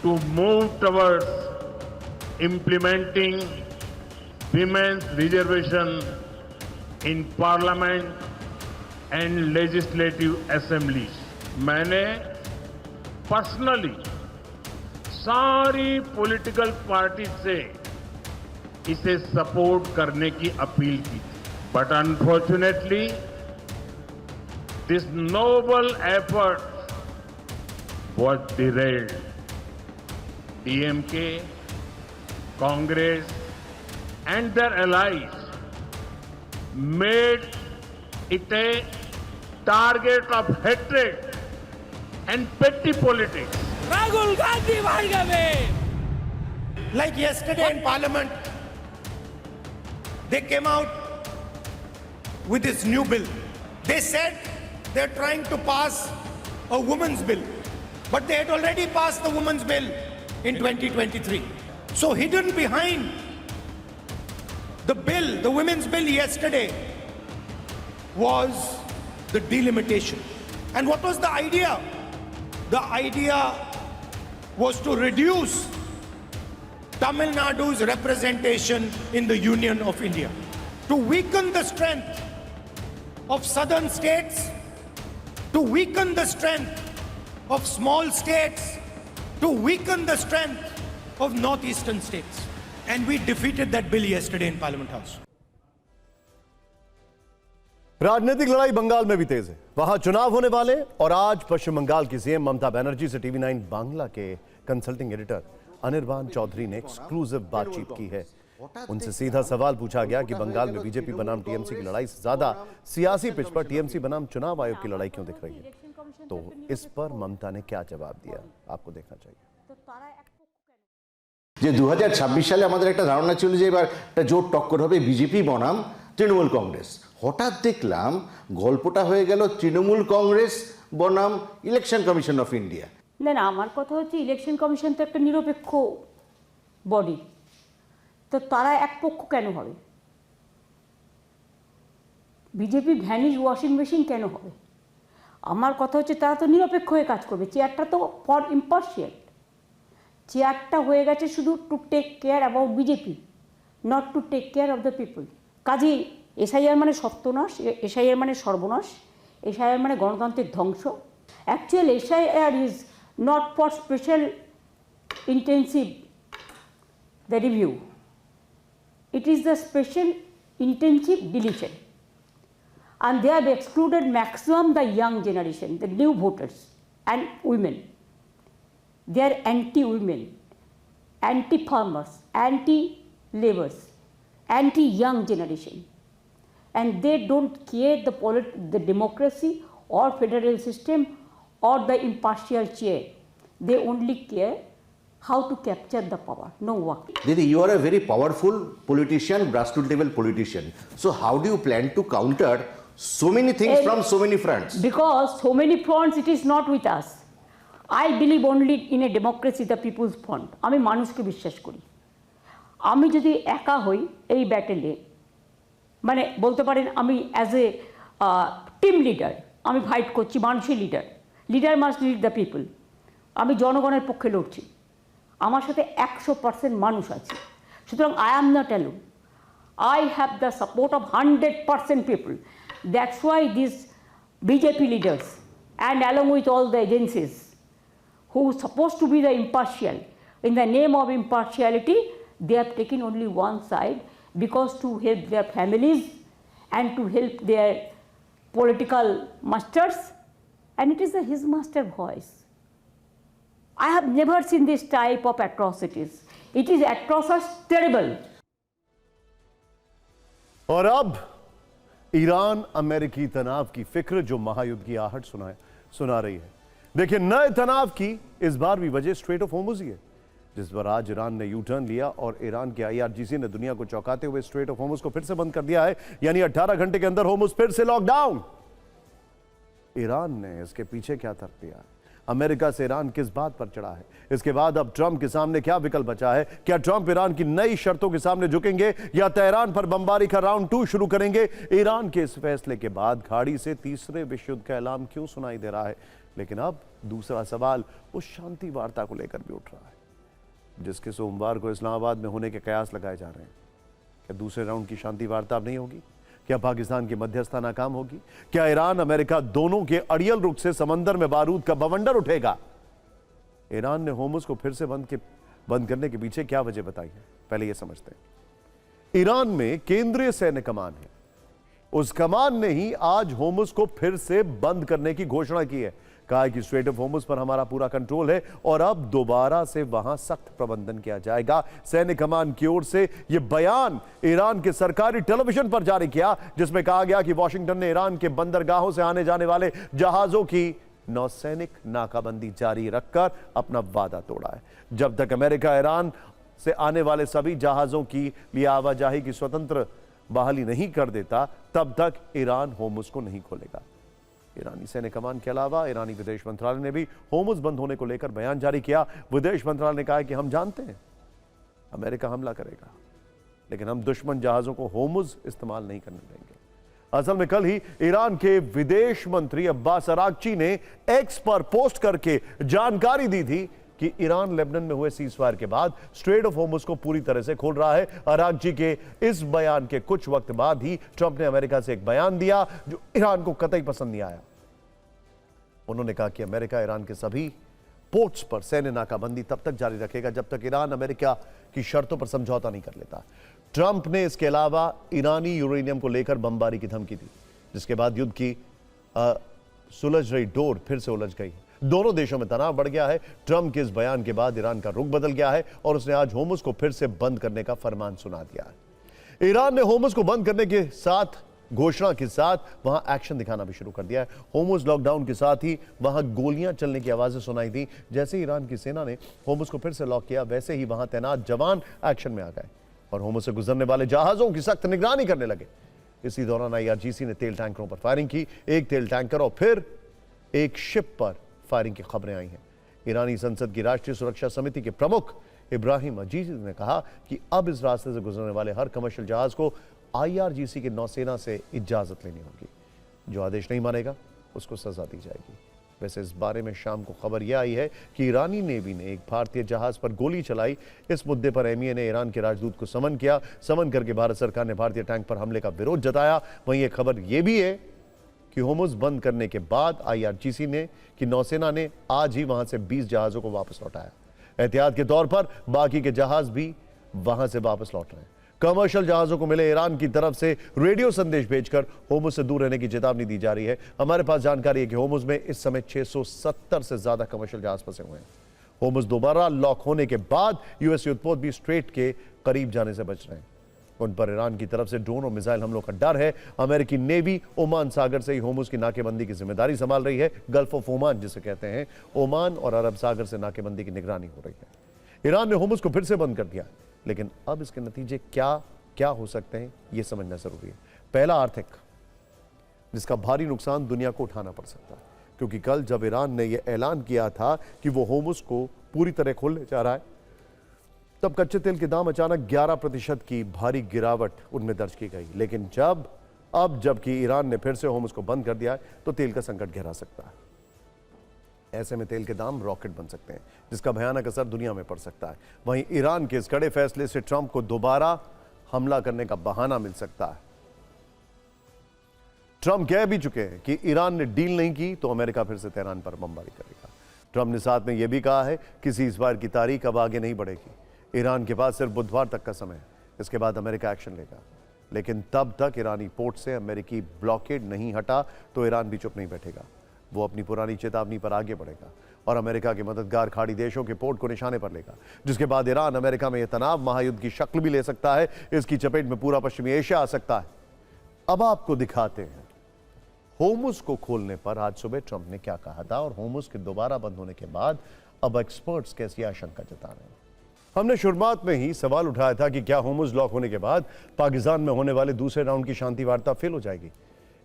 to move towards implementing women's reservation in parliament and legislative assemblies. मैंने पर्सनली सारी पॉलिटिकल पार्टी से इसे सपोर्ट करने की अपील की थी, but unfortunately this noble effort was derailed. DMK, Congress and their allies made it a target of hatred and petty politics. Rahul Gandhi Bhai, like yesterday in Parliament, they came out with this new bill. They said they're trying to pass a women's bill, but they had already passed the women's bill in 2023. So hidden behind the bill, the women's bill yesterday, was the delimitation. And what was the idea? The idea was to reduce Tamil Nadu's representation in the Union of India, to weaken the strength of southern states, to weaken the strength of small states, to weaken the strength of northeastern states. And we defeated that bill yesterday in Parliament House. राजनीतिक लड़ाई बंगाल में भी तेज है, वहां चुनाव होने वाले और आज पश्चिम बंगाल की सीएम ममता बनर्जी से टीवी 9 बांग्ला के कंसल्टिंग एडिटर अनिर्बान चौधरी ने एक्सक्लूसिव बातचीत की है। उनसे सीधा सवाल पूछा गया कि बंगाल में बीजेपी बनाम टीएमसी की लड़ाई से ज्यादा सियासी पिच पर टीएमसी बनाम चुनाव आयोग की लड़ाई क्यों दिख रही है, तो इस पर ममता ने क्या जवाब दिया, आपको देखना चाहिए। যে 2026 সালে আমাদের একটা ধারণা ছিল যে এবার একটা জোট টক্কর হবে বিজেপি বনাম তৃণমূল কংগ্রেস। হঠাৎ দেখলাম গল্পটা হয়ে গেল তৃণমূল কংগ্রেস বনাম ইলেকশন কমিশন অফ ইন্ডিয়া। না না, আমার কথা হচ্ছে ইলেকশন কমিশন তো একটা নিরপেক্ষ বডি, তো তারা এক পক্ষ কেন হবে? বিজেপি ভ্যানিশ ওয়াশিং মেশিন কেন হবে? আমার কথা হচ্ছে তারা তো নিরপেক্ষ হয়ে কাজ করবে। চেয়ারটা তো ফর ইম্পার্শিয়াল, চেয়ারটা হয়ে গেছে শুধু to take care about BJP, not to take care of the people. কাজেই এসআইআর মানে সত্যনাশ, এসআইআর মানে সর্বনাশ, এসআইআর মানে গণতন্ত্রের ধ্বংস। Actual SIR is not for special intensive the review, it is the special intensive deletion, and they have excluded maximum the young generation, the new voters and women. They are anti-women, anti-farmers, anti-laborers, anti-young generation, and they don't care the democracy or federal system or the impartial chair. They only care how to capture the power, no work. Didi, you are a very powerful politician, grassroots level politician. So how do you plan to counter so many things from so many fronts? Because so many fronts, it is not with us. I believe only in a democracy, the people's front. আমি মানুষকে বিশ্বাস করি। আমি যদি একা হই এই ব্যাটেলে, মানে বলতে পারেন আমি অ্যাজ এ টিম লিডার আমি ফাইট করছি, মানুষের leader must lead the people. আমি জনগণের পক্ষে লড়ছি, আমার সাথে 100% মানুষ আছে। সুতরাং I am not alone, I have the support of 100% people. That's why this BJP leaders and along with all the agencies who is supposed to be the impartial, in the name of impartiality, they have taken only one side because to help their families and to help their political masters, and it is his master voice. I have never seen this type of atrocities. It is atrocious, terrible. और अब Iran अमेरिकी तनाव की फिक्र जो महायुद्ध की आहट सुना रही है। देखिए, नए तनाव की इस बार भी वजह स्ट्रेट ऑफ होर्मुज़ ही है, जिस पर आज ईरान ने यू टर्न लिया और ईरान के IRGC ने दुनिया को चौंकाते हुए स्ट्रेट ऑफ होर्मुज़ को फिर से बंद कर दिया है। यानी 18 घंटे के अंदर होर्मुज़ फिर से लॉकडाउन। ईरान ने इसके पीछे क्या तर्क दिया है? अमेरिका से ईरान किस बात पर चढ़ा है? इसके बाद अब ट्रंप के सामने क्या विकल्प बचा है? क्या ट्रंप ईरान की नई शर्तों के सामने झुकेंगे या तेहरान पर बमबारी का राउंड 2 शुरू करेंगे? ईरान के इस फैसले के बाद खाड़ी से तीसरे विश्व युद्ध का ऐलान क्यों सुनाई दे रहा है? लेकिन अब दूसरा सवाल उस शांति वार्ता को लेकर भी उठ रहा है, जिसके सोमवार को इस्लामाबाद में होने के कयास लगाए जा रहे हैं। क्या दूसरे राउंड की शांति वार्ता अब नहीं होगी? क्या पाकिस्तान की मध्यस्थता नाकाम होगी? क्या ईरान अमेरिका दोनों के अड़ियल रुख से समंदर में बारूद का बवंडर उठेगा? ईरान ने होर्मुज़ को फिर से बंद करने के पीछे क्या वजह बताई है, पहले यह समझते हैं। ईरान में केंद्रीय सैन्य कमान है, उस कमान ने ही आज होर्मुज़ को फिर से बंद करने की घोषणा की है। कहा है कि स्ट्रेट ऑफ होर्मुज़ पर हमारा पूरा कंट्रोल है और अब दोबारा से वहां सख्त प्रबंधन किया जाएगा। सैन्य कमान की ओर से यह बयान ईरान के सरकारी टेलीविजन पर जारी किया, जिसमें कहा गया कि वॉशिंगटन ने ईरान के बंदरगाहों से आने जाने वाले जहाजों की नौसैनिक नाकाबंदी जारी रखकर अपना वादा तोड़ा है। जब तक अमेरिका ईरान से आने वाले सभी जहाजों की लिए आवाजाही की स्वतंत्र बहाली नहीं कर देता, तब तक ईरान होर्मुज़ को नहीं खोलेगा। ईरानी सैन्य कमान के अलावा ईरानी विदेश मंत्रालय ने भी होर्मुज़ बंद होने को लेकर बयान जारी किया। विदेश मंत्रालय ने कहा कि हम जानते हैं अमेरिका हमला करेगा, लेकिन हम दुश्मन जहाज़ों को होर्मुज़ इस्तेमाल नहीं करने देंगे। असल में कल ही ईरान के विदेश मंत्री अब्बास अरागची ने एक्स पर पोस्ट करके जानकारी दी थी कि ईरान लेबनान में हुए सीज़फायर के बाद स्ट्रेट ऑफ होर्मुज़ को पूरी तरह से खोल रहा है। अरागची के इस बयान के कुछ वक्त बाद ही ट्रंप ने अमेरिका से एक बयान दिया जो ईरान को कतई पसंद नहीं आया। उन्होंने कहा कि अमेरिका ईरान के सभी पोर्ट्स पर सैन्य नाकाबंदी तब तक जारी रखेगा जब तक ईरान अमेरिका की शर्तों पर समझौता नहीं कर लेता। ट्रंप ने इसके अलावा ईरानी यूरेनियम को लेकर बमबारी की धमकी दी, जिसके बाद युद्ध की सुलझ रही डोर फिर से उलझ गई। दोनों देशों में तनाव बढ़ गया है। ट्रंप के इस बयान के बाद ईरान का रुख बदल गया है और उसने आज होर्मुज़ को फिर से बंद करने का फरमान सुना दिया है। ईरान ने होर्मुज़ को बंद करने के साथ घोषणा के साथ वहां एक्शन दिखाना भी शुरू कर दिया है। होर्मुज़ लॉकडाउन के साथ ही वहां गोलियां चलने की आवाजें सुनाई दी। जैसे ईरान की सेना ने होर्मुज़ को फिर से लॉक किया, वैसे ही वहां तैनात जवान एक्शन में आ गए और होर्मुज़ से गुजरने वाले जहाजों की सख्त निगरानी करने लगे। इसी दौरान IRGC ने तेल टैंकरों पर फायरिंग की। एक तेल टैंकर और फिर एक शिप पर फायरिंग की खबरें आई हैं। ईरानी संसद की राष्ट्रीय सुरक्षा समिति के प्रमुख इब्राहिम अजीज ने कहा कि अब इस रास्ते से गुजरने वाले हर कमर्शियल जहाज को IRGC की नौसेना से इजाजत लेनी होगी। जो आदेश नहीं मानेगा उसको सजा दी जाएगी। वैसे इस बारे में शाम को खबर यह आई है कि ईरानी नेवी ने एक भारतीय जहाज पर गोली चलाई। इस मुद्दे पर MEA ने ईरान के राजदूत को समन किया। समन करके भारत सरकार ने भारतीय टैंक पर हमले का विरोध जताया। वहीं एक खबर यह भी है कि होर्मुज बंद करने के बाद IRGC ने कि नौसेना ने आज ही वहां से 20 जहाजों को वापस लौटाया। एहतियात के तौर पर बाकी के जहाज भी वहां से वापस लौट रहे हैं। कमर्शियल जहाजों को मिले ईरान की तरफ से रेडियो संदेश भेजकर होर्मुज से दूर रहने की चेतावनी दी जा रही है। हमारे पास जानकारी है कि होर्मुज में इस समय 670 से ज्यादा कमर्शियल जहाज फंसे हुए हैं। होर्मुज दोबारा लॉक होने के बाद US युद्धपोत भी स्ट्रेट के करीब जाने से बच रहे हैं। उन पर ईरान की तरफ से ड्रोन और मिसाइल हमलों का डर है। अमेरिकी नेवी ओमान सागर से ही होर्मुज की नाकेबंदी की जिम्मेदारी संभाल रही है। गल्फ ऑफ ओमान जिसे कहते हैं, ओमान और अरब सागर से नाकेबंदी की निगरानी हो रही है। ईरान ने होर्मुज को फिर से बंद कर दिया, लेकिन अब इसके नतीजे क्या हो सकते हैं यह समझना जरूरी है। पहला, आर्थिक, जिसका भारी नुकसान दुनिया को उठाना पड़ सकता है, क्योंकि कल जब ईरान ने यह ऐलान किया था कि वो होर्मुज को पूरी तरह खोलने जा रहा है, तब कच्चे तेल के दाम अचानक 11% की भारी गिरावट उनमें दर्ज की गई। लेकिन जबकि ईरान ने फिर से होर्मुज को बंद कर दिया है, तो तेल का संकट गहरा सकता है। ऐसे में तेल के दाम रॉकेट बन सकते हैं, जिसका भयानक असर दुनिया में पड़ सकता है। वहीं ईरान के इस कड़े फैसले से ट्रंप को दोबारा हमला करने का बहाना मिल सकता है। ट्रंप कह भी चुके हैं कि ईरान ने डील नहीं की तो अमेरिका फिर से तेहरान पर बमबारी करेगा। ट्रंप ने साथ में यह भी कहा है कि सीज़फायर की तारीख अब आगे नहीं बढ़ेगी। ईरान के पास सिर्फ बुधवार तक का समय है, इसके बाद अमेरिका एक्शन लेगा। लेकिन तब तक ईरानी पोर्ट से अमेरिकी ब्लॉकेड नहीं हटा तो ईरान भी चुप नहीं बैठेगा। वो अपनी पुरानी चेतावनी पर आगे बढ़ेगा और अमेरिका के मददगार खाड़ी देशों के पोर्ट को निशाने पर लेगा, जिसके बाद ईरान अमेरिका में यह तनाव महायुद्ध की शक्ल भी ले सकता है। इसकी चपेट में पूरा पश्चिमी एशिया आ सकता है। अब आपको दिखाते हैं होर्मुज को खोलने पर आज सुबह ट्रंप ने क्या कहा था और होर्मुज के दोबारा बंद होने के बाद अब एक्सपर्ट्स कैसी आशंका जता रहे हैं। हमने शुरुआत में ही सवाल उठाया था कि क्या होर्मुज लॉक होने के बाद पाकिस्तान में होने वाले दूसरे राउंड की शांति वार्ता फेल हो जाएगी।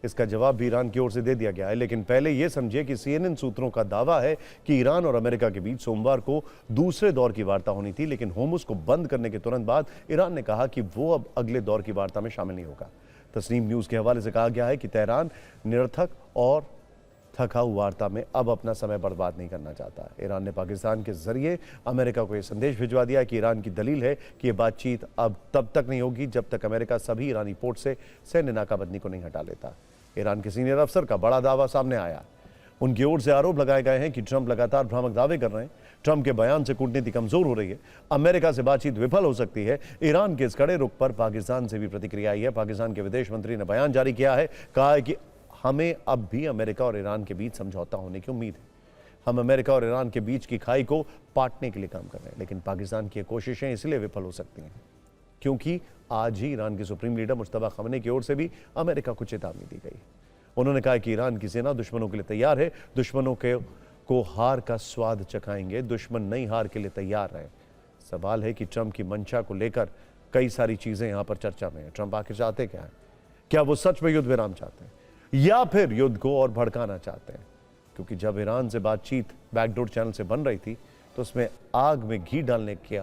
इसका जवाब भी ईरान की ओर से दे दिया गया है। लेकिन पहले यह समझिए कि CNN सूत्रों का दावा है कि ईरान और अमेरिका के बीच सोमवार को दूसरे दौर की वार्ता होनी थी, लेकिन होर्मुज को बंद करने के तुरंत बाद ईरान ने कहा कि वो अब अगले दौर की वार्ता में शामिल नहीं होगा। तस्नीम न्यूज के हवाले से कहा गया है कि तेहरान निरर्थक और थकाऊ वार्ता में अब अपना समय बर्बाद नहीं करना चाहता है। ईरान ने पाकिस्तान के जरिए अमेरिका को यह संदेश भिजवा दिया कि ईरान की दलील है कि यह बातचीत अब तब तक नहीं होगी जब तक अमेरिका सभी ईरानी पोर्ट से सैन्य नाकाबंदी को नहीं हटा लेता। ईरान के सीनियर अफसर का बड़ा दावा सामने आया। उनकी ओर से आरोप लगाए गए हैं कि ट्रंप लगातार भ्रामक दावे कर रहे हैं। ट्रंप के बयान से कूटनीति कमजोर हो रही है। अमेरिका से बातचीत विफल हो सकती है। ईरान के इस कड़े रुख पर पाकिस्तान से भी प्रतिक्रिया आई है। पाकिस्तान के विदेश मंत्री ने बयान जारी किया है, कहा है कि हमें अब भी अमेरिका और ईरान के बीच समझौता होने की उम्मीद है। हम अमेरिका और ईरान के बीच की खाई को पाटने के लिए काम कर रहे हैं, लेकिन पाकिस्तान की कोशिशें इसलिए विफल हो सकती हैं क्योंकि आज ही ईरान के सुप्रीम लीडर मुश्तबा खमेनी की ओर से भी अमेरिका को चेतावनी दी गई। उन्होंने कहा कि ईरान की सेना दुश्मनों के लिए तैयार है, दुश्मनों को हार का स्वाद चखाएंगे, दुश्मन नई हार के लिए तैयार है। सवाल है कि ट्रंप की मंशा को लेकर कई सारी चीजें यहां पर चर्चा में है। ट्रंप आखिर चाहते क्या है? क्या वो सच में युद्ध विराम चाहते हैं या फिर युद्ध को और भड़काना चाहते हैं? क्योंकि जब ईरान से बातचीत बैकडोर चैनल से बन रही थी तो उसमें आग में घी डालने के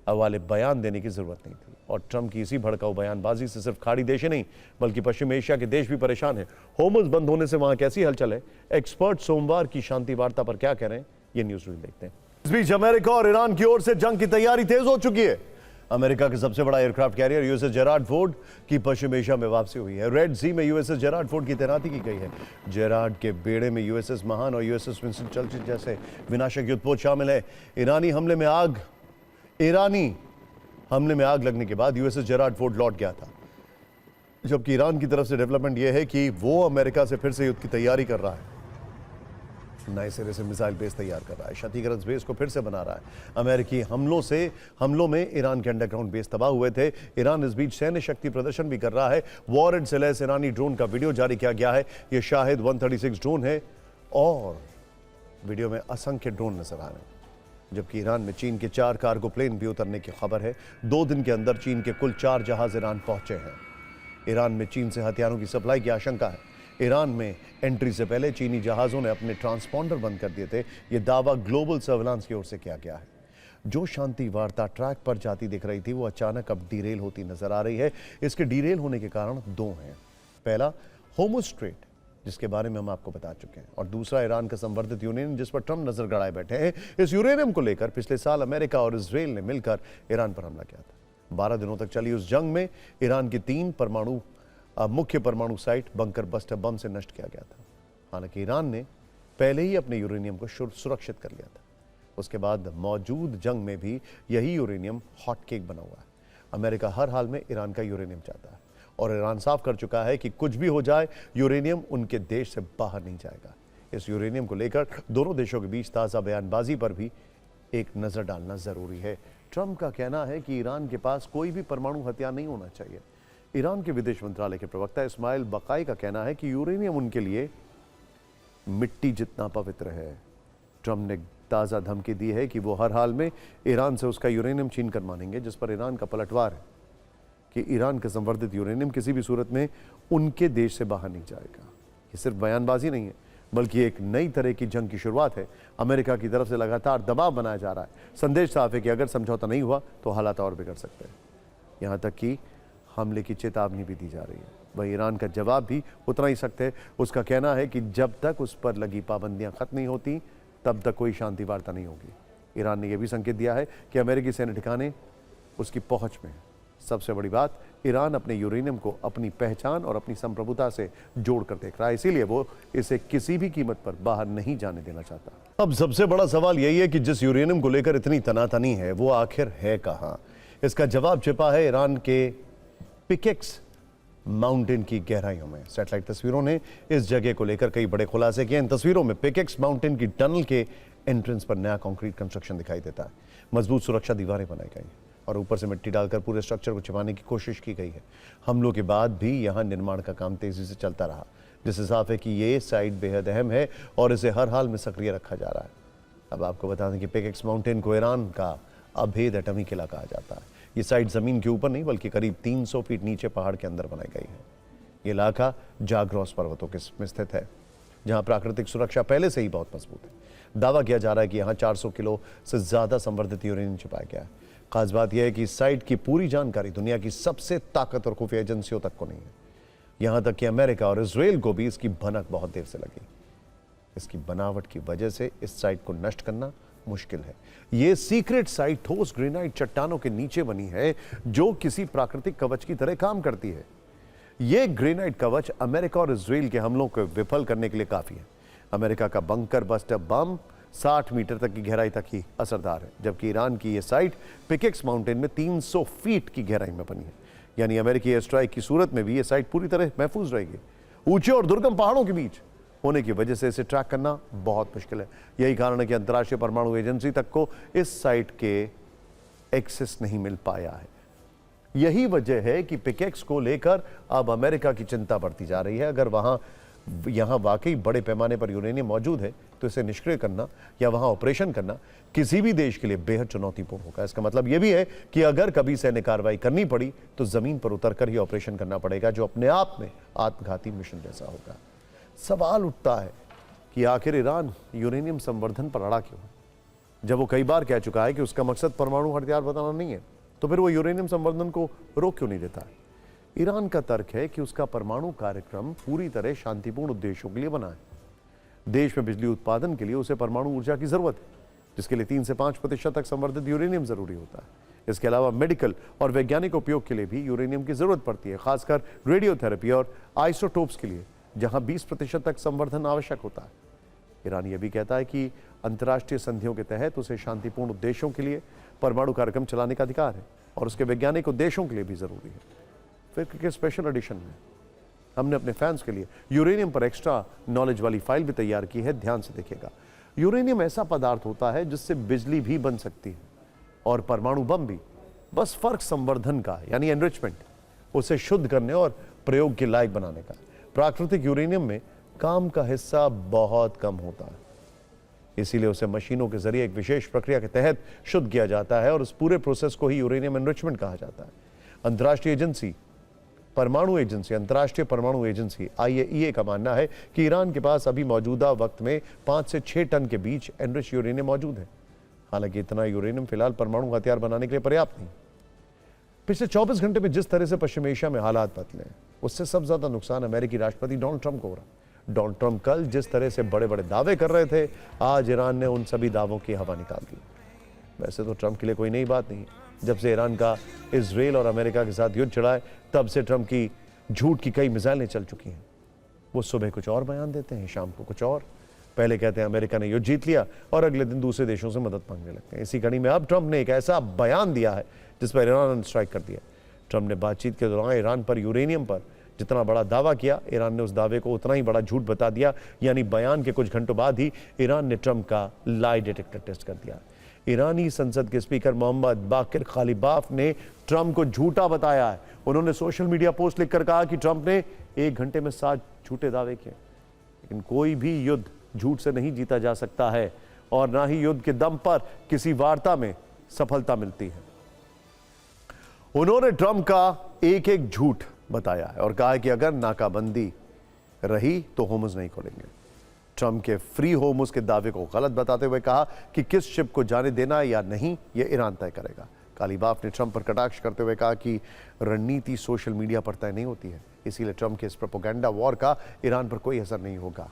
वाले बयान देने की जरूरत नहीं थी। और ट्रंप की इसी भड़काऊ बयानबाजी से सिर्फ खाड़ी देश ही नहीं बल्कि पश्चिम एशिया के देश भी परेशान हैं। होर्मुज बंद होने से वहां कैसी हलचल है, एक्सपर्ट सोमवार की शांति वार्ता पर क्या कह रहे हैं, ये न्यूज रील देखते हैं। इस बीच अमेरिका और ईरान की ओर से जंग की तैयारी तेज हो चुकी है। अमेरिका के सबसे बड़ा aircraft carrier USS Gerald Ford की पश्चिम एशिया में वापसी हुई है। रेड सी में USS जेरार्ड फोर्ड की तैनाती की गई है। जेरार्ड के बेड़े में USS महान और USS विंस्टन चर्चिल जैसे विनाशक युद्धपोत शामिल है। ईरानी हमले में आग लगने के बाद USS जेरार्ड फोर्ड लौट गया था, जबकि ईरान की तरफ से डेवलपमेंट यह है कि वो अमेरिका से फिर से युद्ध की तैयारी कर रहा है। नए सिरे से मिसाइल बेस तैयार कर रहा है, क्षतिग्रस्त बेस को फिर से बना रहा है। अमेरिकी हमलों में ईरान के अंडरग्राउंड बेस तबाह हुए थे। ईरान इस बीच सैन्य शक्ति प्रदर्शन भी कर रहा है। वॉरेंट से लैस ईरानी ड्रोन का वीडियो जारी किया गया है। यह शाहिद 136 ड्रोन है और वीडियो में असंख्य ड्रोन नजर आ रहे हैं। जबकि ईरान में चीन के 4 कार्गो प्लेन भी उतरने की खबर है। 2 दिन के अंदर चीन के कुल 4 जहाज ईरान पहुंचे हैं। ईरान में चीन से हथियारों की सप्लाई की आशंका है। ईरान में एंट्री से पहले चीनी जहाजों ने अपने ट्रांसपॉन्डर बंद कर दिए थे। यह दावा ग्लोबल सर्विलांस की ओर से किया गया है। जो शांति वार्ता ट्रैक पर जाती दिख रही थी वो अचानक अब डीरेल होती नजर आ रही है। इसके डीरेल होने के कारण दो हैं। पहला, होर्मुज़ स्ट्रेट, जिसके बारे में हम आपको बता चुके हैं, और दूसरा ईरान का संवर्धित यूरेनियम, जिस पर ट्रंप नजर गड़ाए बैठे हैं। इस यूरेनियम को लेकर पिछले साल अमेरिका और इजराइल ने मिलकर ईरान पर हमला किया था। 12 दिनों तक चली उस जंग में ईरान की 3 मुख्य परमाणु साइट बंकर बस्टर बम से नष्ट किया गया था। हालांकि ईरान ने पहले ही अपने यूरेनियम को सुरक्षित कर लिया था। उसके बाद मौजूद जंग में भी यही यूरेनियम हॉटकेक बना हुआ है। अमेरिका हर हाल में ईरान का यूरेनियम चाहता है और ईरान साफ कर चुका है कि कुछ भी हो जाए यूरेनियम उनके देश से बाहर नहीं जाएगा। इस यूरेनियम को लेकर दोनों देशों के बीच ताज़ा बयानबाजी पर भी एक नज़र डालना ज़रूरी है। ट्रंप का कहना है कि ईरान के पास कोई भी परमाणु हथियार नहीं होना चाहिए। ईरान के विदेश मंत्रालय के प्रवक्ता इस्माइल बकाई का कहना है कि यूरेनियम उनके लिए मिट्टी जितना पवित्र है। ट्रंप ने ताज़ा धमकी दी है कि वो हर हाल में ईरान से उसका यूरेनियम छीन कर मानेंगे, जिस पर ईरान का पलटवार है कि ईरान का संवर्धित यूरेनियम किसी भी सूरत में उनके देश से बाहर नहीं जाएगा। ये सिर्फ बयानबाजी नहीं है, बल्कि एक नई तरह की जंग की शुरुआत है। अमेरिका की तरफ से लगातार दबाव बनाया जा रहा है। संदेश साफ है कि अगर समझौता नहीं हुआ तो हालात और बिगड़ सकते हैं। यहाँ तक कि हमले की चेतावनी भी दी जा रही है। वही ईरान का जवाब भी उतना ही सख्त है। उसका कहना है कि जब तक उस पर लगी पाबंदियां खत्म नहीं होती तब तक कोई शांति वार्ता नहीं होगी। ईरान ने यह भी संकेत दिया है कि अमेरिकी सैन्य ठिकाने उसकी पहुंच में है। सबसे बड़ी बात, ईरान अपने यूरेनियम को अपनी पहचान और अपनी संप्रभुता से जोड़कर देख रहा है, इसीलिए वो इसे किसी भी कीमत पर बाहर नहीं जाने देना चाहता। अब सबसे बड़ा सवाल यही है कि जिस यूरेनियम को लेकर इतनी तनातनी है वो आखिर है कहां। इसका जवाब छिपा है ईरान के पिकेक्स माउंटेन की गहराइयों में। सैटेलाइट तस्वीरों ने इस जगह को लेकर कई बड़े खुलासे किए। इन तस्वीरों में पिकेक्स माउंटेन की टनल के एंट्रेंस पर नया कंक्रीट कंस्ट्रक्शन दिखाई देता है। मजबूत सुरक्षा दीवारें बनाई गई और ऊपर से मिट्टी डालकर पूरे स्ट्रक्चर को छिपाने की कोशिश की गई है। हमलों के बाद भी यहाँ निर्माण का काम तेजी से चलता रहा, जिससे साफ है कि ये साइट बेहद अहम है और इसे हर हाल में सक्रिय रखा जा रहा है। अब आपको बता दें कि पिकेक्स माउंटेन को ईरान का अभेद एटमी किला कहा जाता है। ये साइट जमीन के ऊपर नहीं बल्कि करीब 300 फीट नीचे पहाड़ के अंदर बनाई गई है। ये इलाका जाग्रोस पर्वतों में स्थित है, जहां प्राकृतिक सुरक्षा पहले से ही बहुत मजबूत है। दावा किया जा रहा है कि यहाँ 400 किलो से ज्यादा संवर्धित यूरेनियम छिपाया गया है। खास बात यह है कि इस साइट की पूरी जानकारी दुनिया की सबसे ताकतवर खुफिया एजेंसियों तक को नहीं है। यहां तक कि अमेरिका और इजराइल को भी इसकी भनक बहुत देर से लगी। इसकी बनावट की वजह से इस साइट को नष्ट करना मुश्किल है। यह सीक्रेट साइट ठोस ग्रेनाइट चट्टानों के नीचे बनी है, जो किसी प्राकृतिक कवच की तरह काम करती है। यह ग्रेनाइट कवच अमेरिका और इजराइल के हमलों को विफल करने के लिए काफी है। अमेरिका का बंकर बस्टर बम 60 मीटर तक की गहराई तक ही असरदार है, जबकि ईरान की यह साइट पिकेक्स माउंटेन में 300 फीट की गहराई में बनी है। यानी अमेरिकी एयर स्ट्राइक की सूरत में भी यह साइट पूरी तरह महफूज रहेगी। ऊंचे और दुर्गम पहाड़ों के बीच होने की वजह से इसे ट्रैक करना बहुत मुश्किल है। यही कारण है कि अंतर्राष्ट्रीय परमाणु एजेंसी तक को इस साइट के एक्सेस नहीं मिल पाया है। यही वजह है कि पिकेक्स को लेकर अब अमेरिका की चिंता बढ़ती जा रही है। अगर यहां वाकई बड़े पैमाने पर यूरेनियम मौजूद है तो इसे निष्क्रिय करना या वहां ऑपरेशन करना किसी भी देश के लिए बेहद चुनौतीपूर्ण होगा। इसका मतलब यह भी है कि अगर कभी सैन्य कार्रवाई करनी पड़ी तो जमीन पर उतरकर ही ऑपरेशन करना पड़ेगा, जो अपने आप में आत्मघाती मिशन जैसा होगा। सवाल उठता है कि आखिर ईरान यूरेनियम संवर्धन पर अड़ा क्यों है? जब वो कई बार कह चुका है कि उसका मकसद परमाणु हथियार बनाना नहीं है, तो फिर वो यूरेनियम संवर्धन को रोक क्यों नहीं देता है? ईरान का तर्क है कि उसका परमाणु कार्यक्रम पूरी तरह शांतिपूर्ण उद्देश्यों के लिए बना है। देश में बिजली उत्पादन के लिए उसे परमाणु ऊर्जा की जरूरत है, जिसके लिए 3 से 5% तक संवर्धित यूरेनियम जरूरी होता है। इसके अलावा मेडिकल और वैज्ञानिक उपयोग के लिए भी यूरेनियम की जरूरत पड़ती है, खासकर रेडियोथेरेपी और आइसोटोप्स के लिए, जहां 20% तक संवर्धन आवश्यक होता है। ईरान यह भी कहता है कि अंतर्राष्ट्रीय संधियों के तहत उसे शांतिपूर्ण उद्देश्यों के लिए परमाणु कार्यक्रम चलाने का अधिकार है और उसके वैज्ञानिक उद्देश्यों के लिए भी जरूरी है। फिर के स्पेशल एडिशन में हमने अपने फैंस के लिए यूरेनियम पर एक्स्ट्रा नॉलेज वाली फाइल भी तैयार की है। ध्यान से देखिएगा। यूरेनियम ऐसा पदार्थ होता है जिससे बिजली भी बन सकती है और परमाणु बम भी। बस फर्क संवर्धन का, यानी एनरिचमेंट, उसे शुद्ध करने और प्रयोग के लायक बनाने का। प्राकृतिक यूरेनियम में काम का हिस्सा बहुत कम होता है, इसीलिए उसे मशीनों के जरिए एक विशेष प्रक्रिया के तहत शुद्ध किया जाता है और उस पूरे प्रोसेस को ही यूरेनियम एनरिचमेंट कहा जाता है। अंतर्राष्ट्रीय परमाणु एजेंसी IAEA का मानना है कि ईरान के पास अभी मौजूदा वक्त में 5 से 6 टन के बीच एनरिच यूरेनियम मौजूद है। हालांकि इतना यूरेनियम फिलहाल परमाणु हथियार बनाने के लिए पर्याप्त नहीं। पिछले 24 घंटे में जिस तरह से पश्चिम एशिया में हालात बदले उससे सबसे ज्यादा नुकसान अमेरिकी राष्ट्रपति डोनाल्ड ट्रंप को हो रहा। डोनाल्ड ट्रंप कल जिस तरह से बड़े बड़े दावे कर रहे थे, आज ईरान ने उन सभी दावों की हवा निकाल दी। वैसे तो ट्रंप के लिए कोई नई बात नहीं, जब से ईरान का इजराइल और अमेरिका के साथ युद्ध छिड़ा है तब से ट्रंप की झूठ की कई मिसाइलें चल चुकी हैं। वो सुबह कुछ और बयान देते हैं, शाम को कुछ और। पहले कहते हैं अमेरिका ने युद्ध जीत लिया और अगले दिन दूसरे देशों से मदद मांगने लगते हैं। इसी कड़ी में अब ट्रंप ने एक ऐसा बयान दिया है जिस पर ईरान ने स्ट्राइक कर दिया। ट्रंप ने बातचीत के दौरान ईरान पर यूरेनियम पर जितना बड़ा दावा किया, ईरान ने उस दावे को उतना ही बड़ा झूठ बता दिया। यानी बयान के कुछ घंटों बाद ही ईरान ने ट्रंप का लाई डिटेक्टर टेस्ट कर दिया। ईरानी संसद के स्पीकर मोहम्मद बाकिर खालिबाफ ने ट्रंप को झूठा बताया है। उन्होंने सोशल मीडिया पोस्ट लिखकर कहा कि ट्रंप ने 1 घंटे में 7 झूठे दावे किए। लेकिन कोई भी युद्ध झूठ से नहीं जीता जा सकता है और ना ही युद्ध के दम पर किसी वार्ता में सफलता मिलती है। उन्होंने ट्रंप का एक एक झूठ बताया है और कहा है कि अगर नाकाबंदी रही तो होर्मुज नहीं खोलेंगे। ट्रंप के फ्री होर्मुज के दावे को गलत बताते हुए कहा कि किस शिप को जाने देना या नहीं यह ईरान तय करेगा। कालीबाफ ने ट्रंप पर कटाक्ष करते हुए कहा कि रणनीति सोशल मीडिया पर तय नहीं होती है, इसीलिए ट्रंप के इस प्रोपेगेंडा वॉर का ईरान पर कोई असर नहीं होगा।